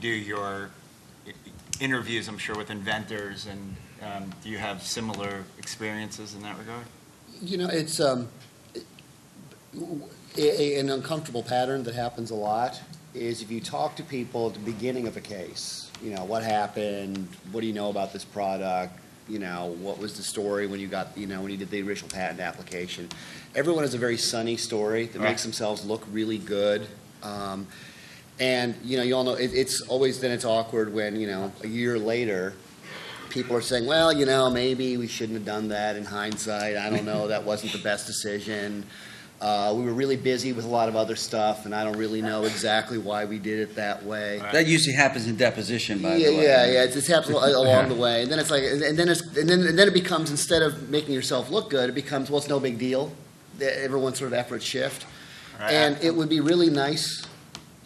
do your interviews, I'm sure, with inventors, and do you have similar experiences in that regard? You know, it's an uncomfortable pattern that happens a lot is if you talk to people at the beginning of a case, you know, what happened, what do you know about this product, you know, what was the story when you got, you know, when you did the original patent application. Everyone has a very sunny story that makes themselves look really good. And, you know, you all know, it's always, then it's awkward when, you know, a year later, people are saying, well, you know, maybe we shouldn't have done that in hindsight. I don't know, that wasn't the best decision. We were really busy with a lot of other stuff, and I don't really know exactly why we did it that way. That usually happens in deposition, by the way. Yeah, it's happens along the way, and then it's like, and then it becomes, instead of making yourself look good, it becomes, well, it's no big deal. Everyone's sort of efforts shift, and it would be really nice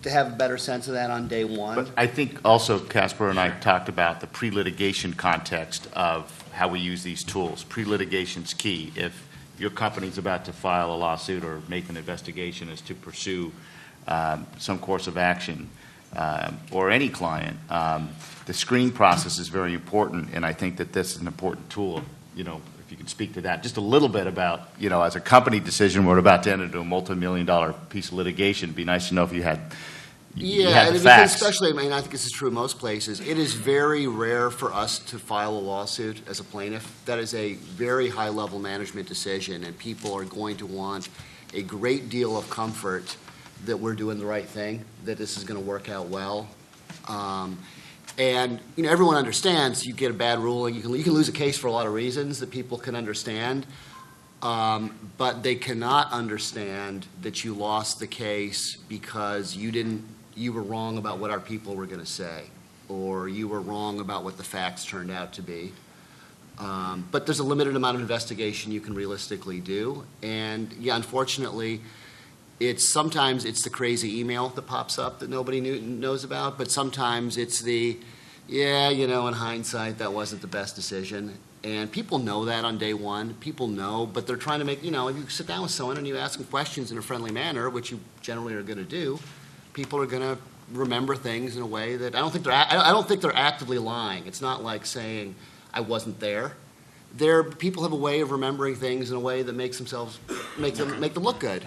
to have a better sense of that on day one. But I think also Kaspar and I talked about the pre-litigation context of how we use these tools. Pre-litigation's key. If your company's about to file a lawsuit or make an investigation as to pursue some course of action, or any client, the screening process is very important, and I think that this is an important tool. You know, if you can speak to that just a little bit about, you know, as a company decision, we're about to enter into a multi-million-dollar piece of litigation. It'd be nice to know if you had Yeah, the facts. especially, I mean, I think this is true in most places. It is very rare for us to file a lawsuit as a plaintiff. That is a very high-level management decision, and people are going to want a great deal of comfort that we're doing the right thing, that this is going to work out well. And, you know, everyone understands you get a bad ruling. You can lose a case for a lot of reasons that people can understand. But they cannot understand that you lost the case because you were wrong about what our people were going to say, or you were wrong about what the facts turned out to be. But there's a limited amount of investigation you can realistically do. And yeah, unfortunately, sometimes it's the crazy email that pops up that nobody knows about, but sometimes it's yeah, you know, in hindsight, that wasn't the best decision. And people know that on day one. People know, but they're trying to make, you know, if you sit down with someone and you ask them questions in a friendly manner, which you generally are going to do, people are going to remember things in a way that I don't think they're actively lying. It's not like saying I wasn't there. People have a way of remembering things in a way that makes them look good.